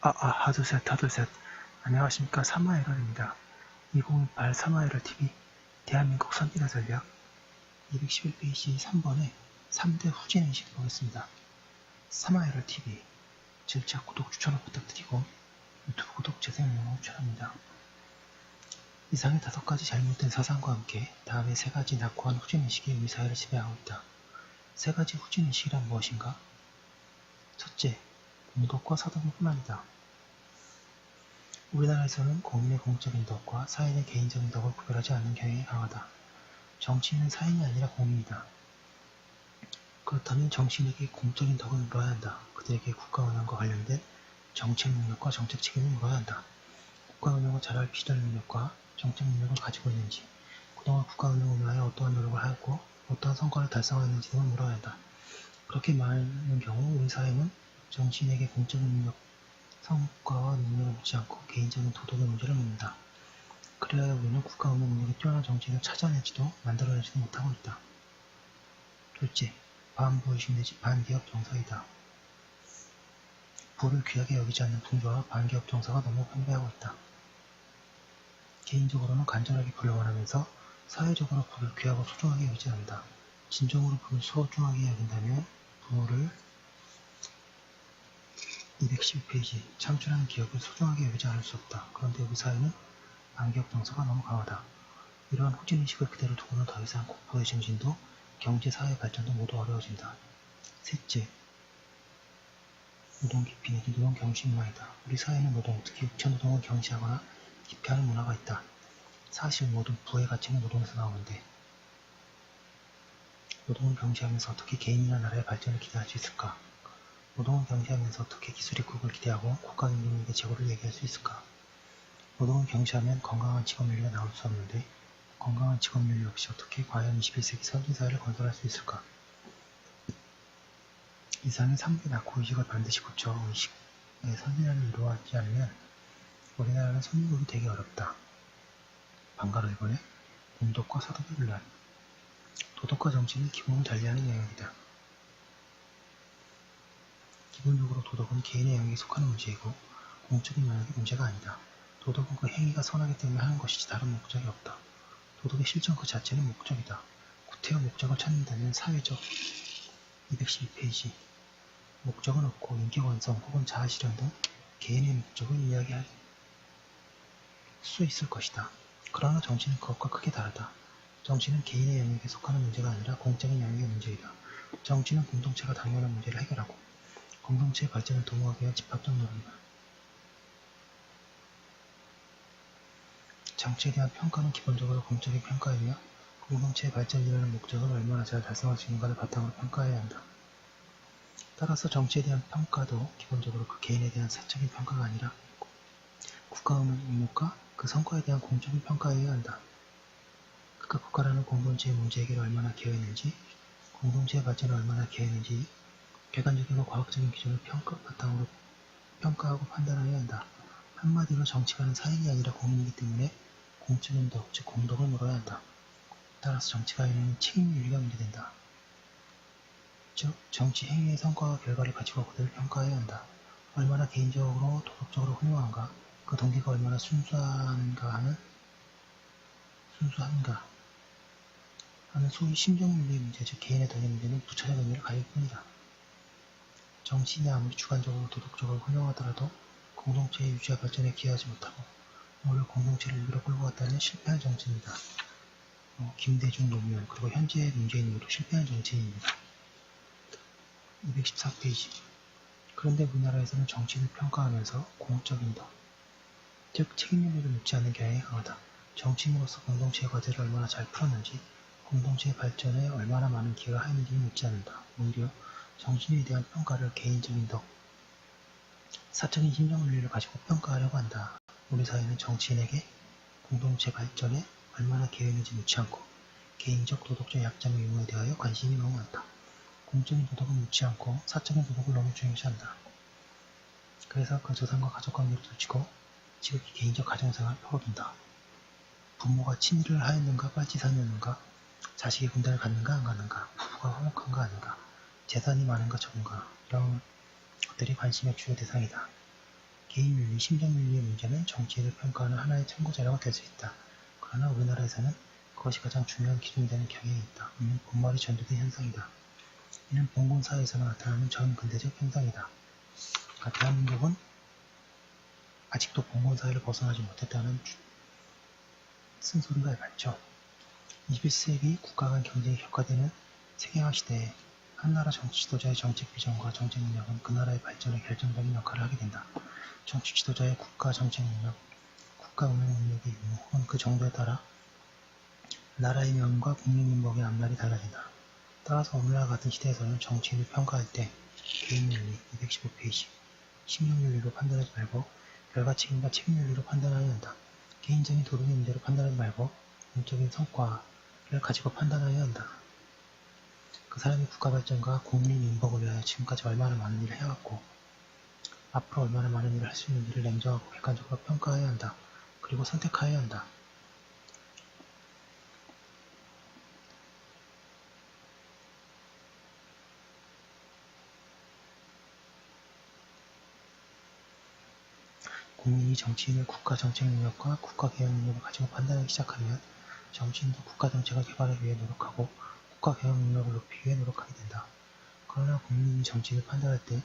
하두셋. 안녕하십니까. 사마에럴입니다. 2028 사마에럴 TV 대한민국 선진화 전략 211페이지 3번에 3대 후진 인식을 보겠습니다. 사마에럴 TV 절차 구독 추천을 부탁드리고 유튜브 구독 재생 영상 추천합니다. 이상의 5가지 잘못된 사상과 함께 다음의 3가지 낙후한 후진 인식이 우리 사회를 지배하고 있다. 3가지 후진 인식이란 무엇인가? 첫째, 공덕과 사덕뿐 아니다. 우리나라에서는 국민의 공적인 덕과 사회의 개인적인 덕을 구별하지 않는 경향이 강하다. 정치인은 사인이 아니라 공인이다. 그렇다면 정치인에게 공적인 덕을 물어야 한다. 그들에게 국가 운영과 관련된 정책 능력과 정책 책임을 물어야 한다. 국가 운영을 잘할 필요한 능력과 정책 능력을 가지고 있는지, 그동안 국가 운영을 위하여 어떠한 노력을 하였고 어떠한 성과를 달성하였는지 등을 물어야 한다. 그렇게 말하는 경우 우리 사회는 정치인에게 공적인 능력, 성과와 능력을 묻지 않고 개인적인 도덕의 문제를 묻는다. 그래야 우리는 국가 운영 능력이 뛰어난 정치인을 찾아내지도 만들어내지도 못하고 있다. 둘째, 반부의식 내지 반기업 정서이다. 부를 귀하게 여기지 않는 풍조와 반기업 정서가 너무 팽배하고 있다. 개인적으로는 간절하게 부를 원하면서 사회적으로 부를 귀하고 소중하게 여기지 않는다. 진정으로 부를 소중하게 여긴다면 부를 212페이지 창출하는 기업을 소중하게 여기지 않을 수 없다. 그런데 우리 사회는 반기업 정서가 너무 강하다. 이러한 후진의식을 그대로 두고는 더 이상 국부의 증진도 경제, 사회 발전도 모두 어려워진다. 셋째, 노동 기피 내지 노동 경시 문화이다. 우리 사회는 노동, 특히 육체노동을 경시하거나 기피하는 문화가 있다. 사실 모든 부의 가치는 노동에서 나오는데 노동을 경시하면서 어떻게 개인이나 나라의 발전을 기대할 수 있을까? 노동을 경시하면서 어떻게 기술 입국을 기대하고 국가 경쟁력의 제고를 얘기할 수 있을까? 노동을 경시하면 건강한 직업윤리가 나올 수 없는데 건강한 직업윤리 없이 어떻게 과연 21세기 선진사회를 건설할 수 있을까? 이상의 3대 낙후 의식을 반드시 고쳐 의식의 선진화를 이루어하지 않으면 우리나라는 선진국이 되기 어렵다. 방가로 이번에 공덕과 사덕의 분란. 도덕과 정치는 기본을 달리하는 영역이다. 기본적으로 도덕은 개인의 영역에 속하는 문제이고 공적인 영역의 문제가 아니다. 도덕은 그 행위가 선하기 때문에 하는 것이지 다른 목적이 없다. 도덕의 실천 그 자체는 목적이다. 구태여 목적을 찾는다면 사회적 212페이지 목적은 없고 인격완성 혹은 자아실현 등 개인의 목적을 이야기할 수 있을 것이다. 그러나 정치는 그것과 크게 다르다. 정치는 개인의 영역에 속하는 문제가 아니라 공적인 영역의 문제이다. 정치는 공동체가 당면한 문제를 해결하고 공동체의 발전을 도모하기 위한 집합적 노력이다. 정치에 대한 평가는 기본적으로 공적인 평가이며 공동체의 발전이라는 목적을 얼마나 잘 달성할 수 있는가를 바탕으로 평가해야 한다. 따라서 정치에 대한 평가도 기본적으로 그 개인에 대한 사적인 평가가 아니라 국가 운영 의무과 그 성과에 대한 공적인 평가여야 한다. 그가 국가라는 공동체의 문제 해결을 얼마나 기여했는지, 공동체의 발전을 얼마나 기여했는지 객관적이고 과학적인 기준을 바탕으로 평가하고 판단하여야 한다. 한마디로 정치가는 사인이 아니라 공인이기 때문에 공적인 덕, 즉 공덕을 물어야 한다. 따라서 정치가에는 책임윤리가 문제된다. 즉 정치 행위의 성과와 결과를 가지고 그들을 평가해야 한다. 얼마나 개인적으로 도덕적으로 훌륭한가, 그 동기가 얼마나 순수한가 하는 소위 심정윤리의 문제, 즉 개인의 덕의 문제는 부차적 의미를 가질 뿐이다. 정치인이 아무리 주관적으로 도덕적으로 훌륭하더라도 공동체의 유지와 발전에 기여하지 못하고 오히려 공동체를 위로 끌고 갔다면 실패한 정치인이다. 김대중, 노무현, 그리고 현재의 문재인 모두 실패한 정치인입니다. 214페이지 그런데 우리나라에서는 정치인을 평가하면서 공적인 덕, 즉 책임윤리를 묻지 않는 경향이 강하다. 정치인으로서 공동체의 과제를 얼마나 잘 풀었는지, 공동체의 발전에 얼마나 많은 기여를 하였는지를 묻지 않는다. 오히려 정치인에 대한 평가를 개인적인 덕, 사적인 심정윤리를 가지고 평가하려고 한다. 우리 사회는 정치인에게 공동체 발전에 얼마나 기여했는지 묻지 않고 개인적 도덕적 약점의 유무에 대하여 관심이 너무 많다. 공적인 도덕은 묻지 않고 사적인 도덕을 너무 중요시한다. 그래서 그 재산과 가족관계를 둘치고 지극히 개인적 가정생활을 퍼붓는다. 부모가 친일을 하였는가 빨치산이었는가, 자식이 군대를 갔는가 안 갔는가, 부부가 화목한가 아닌가, 재산이 많은가 적은가, 이런 것들이 관심의 주요 대상이다. 개인윤리, 심정윤리의 문제는 정치인을 평가하는 하나의 참고자료가 될 수 있다. 그러나 우리나라에서는 그것이 가장 중요한 기준이 되는 경향이 있다. 이는 본말이 전도된 현상이다. 이는 봉건사회에서나 나타나는 전 근대적 현상이다. 그러니까 대한민국은 아직도 봉건사회를 벗어나지 못했다는 쓴소리가 많죠. 21세기 국가 간 경쟁이 격화되는 세계화 시대에 한 나라 정치 지도자의 정책 비전과 정책 능력은 그 나라의 발전에 결정적인 역할을 하게 된다. 정치 지도자의 국가 정책 능력, 국가 운영 능력의 유무 혹은 그 정도에 따라 나라의 명과 국민 민복의 앞날이 달라진다. 따라서 오늘날 같은 시대에서는 정치인을 평가할 때 개인윤리 215페이지, 심정윤리로 판단하지 말고 결과책임과 책임윤리로 판단하여야 한다. 개인적인 도덕의 문제로 판단하지 말고 공적인 성과를 가지고 판단하여야 한다. 그 사람이 국가 발전과 국민 민복을 위하여 지금까지 얼마나 많은 일을 해왔고 앞으로 얼마나 많은 일을 할 수 있는지를 냉정하고 객관적으로 평가해야 한다. 그리고 선택하여야 한다. 국민이 정치인을 국가 정책 능력과 국가 개혁 능력을 가지고 판단하기 시작하면 정치인도 국가 정책을 개발하기 위해 노력하고 국가 개혁 능력을 높이기 위해 노력하게 된다. 그러나 국민이 정치인을 판단할 때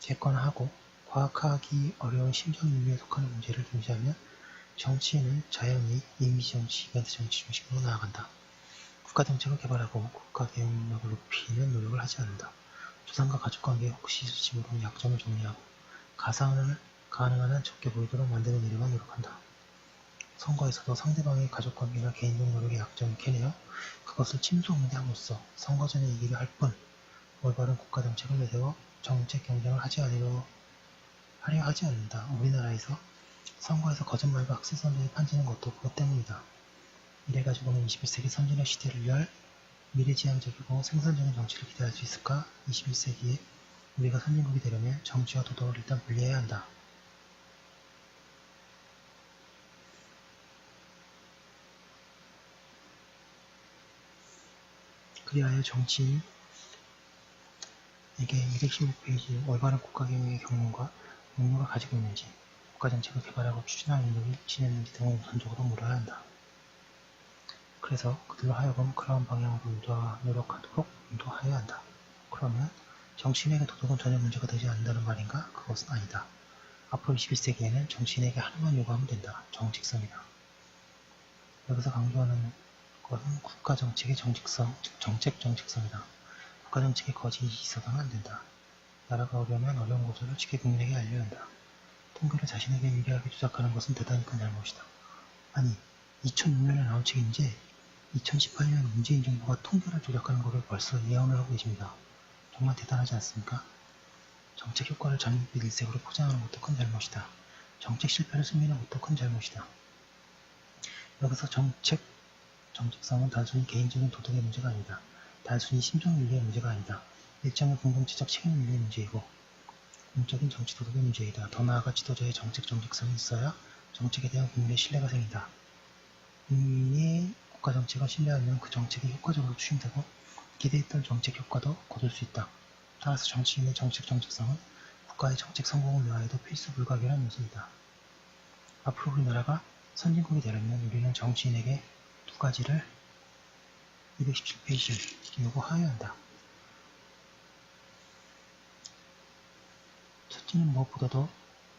객관화하고 과학하기 어려운 심정윤리에 속하는 문제를 중시하면 정치인은 자연히 이미지 정치, 이벤트 정치 중심으로 나아간다. 국가 정책을 개발하고 국가 개혁 능력을 높이는 노력을 하지 않는다. 조상과 가족관계의 혹시수침으로 약점을 정리하고 가상을 가능한 한 적게 보이도록 만드는 일에만 노력한다. 선거에서도 상대방의 가족관계나 개인적 노력의 약점을 캐내어 그것을 침수 없는 데 함으로써 선거 전에 이기려 할 뿐 올바른 국가 정책을 내세워 정책 경쟁을 하려 하지 않는다. 우리나라에서 선거에서 거짓말과 학술 선전이 판치는 것도 그것 때문이다. 이래가지고는 21세기 선진화 시대를 열 미래지향적이고 생산적인 정치를 기대할 수 있을까? 21세기에 우리가 선진국이 되려면 정치와 도덕을 일단 분리해야 한다. 그리하여 정치인에게 215페이지 올바른 국가경영의 경륜과 능력을 가지고 있는지, 국가정책을 개발하고 추진할 능력이 지녔는지 등을 우선적으로 물어야 한다. 그래서 그들로 하여금 그러한 방향으로 노력하도록 인도하여야 한다. 그러면 정치인에게 도덕은 전혀 문제가 되지 않는다는 말인가? 그것은 아니다. 앞으로 21세기에는 정치인에게 하나만 요구하면 된다. 정직성이다. 여기서 강조하는 것은 국가정책의 정직성, 즉 정책 정직성이다. 국가정책에 거짓이 있어서는 안 된다. 나라가 어려우면 어려운 것을 솔직히 국민에게 알려야 한다. 통계를 자신에게 유리하게 조작하는 것은 대단히 큰 잘못이다. 아니, 2006년에 나온 책인지 2018년 문재인 정부가 통계를 조작하는 것을 벌써 예언을 하고 계십니다. 정말 대단하지 않습니까? 정책 효과를 전인빛 일색으로 포장하는 것도 큰 잘못이다. 정책 실패를 숨기는 것도 큰 잘못이다. 여기서 정직성은 단순히 개인적인 도덕의 문제가 아니다. 단순히 심정윤리의 문제가 아니다. 일정의 공동체적 책임윤리의 문제이고 공적인 정치 도덕의 문제이다. 더 나아가 지도자의 정책 정직성이 있어야 정책에 대한 국민의 신뢰가 생긴다. 국민이 국가 정책을 신뢰하면 그 정책이 효과적으로 추진되고 기대했던 정책 효과도 거둘 수 있다. 따라서 정치인의 정책 정직성은 국가의 정책 성공을 위하여도 필수 불가결한 요소이다. 앞으로 우리나라가 선진국이 되려면 우리는 정치인에게 두 가지를 217페이지 요구하여야 한다. 첫째는 무엇보다도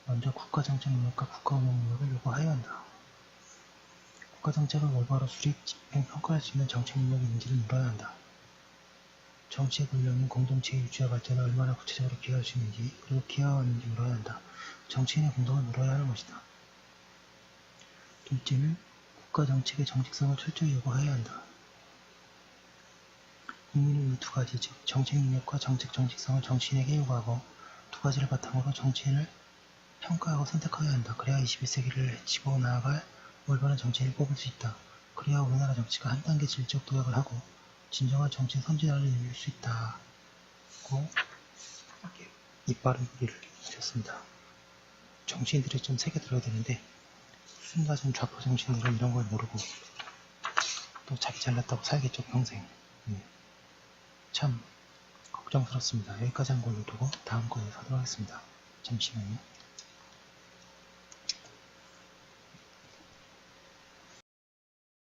먼저 국가정책 능력과 국가운영 능력을 요구하여야 한다. 국가정책을 올바로 수립, 집행, 평가할 수 있는 정책 능력이 있는지를 물어야 한다. 정치의 권력은 공동체의 유지와 발전에 얼마나 구체적으로 기여할 수 있는지, 그리고 기여하는지 물어야 한다. 정치인의 공덕을 물어야 하는 것이다. 둘째는 국가정책의 정직성을 철저히 요구해야 한다. 국민은 이 두 가지, 즉 정책 능력과 정책 정직성을 정치인에게 요구하고 두 가지를 바탕으로 정치인을 평가하고 선택해야 한다. 그래야 21세기를 해치고 나아갈 올바른 정치인을 뽑을 수 있다. 그래야 우리나라 정치가 한 단계 질적 도약을 하고 진정한 정치 선진화를 이룰 수 있다고 이빠른 소리를 하셨습니다. 정치인들이 좀 세게 들어야 되는데 순간좀 좌파 정치인들은 이런 걸 모르고 또 자기 잘났다고 살겠죠 평생. 참 걱정스럽습니다. 여기까지 한 걸로 두고 다음 거에 하도록 하겠습니다. 잠시만요.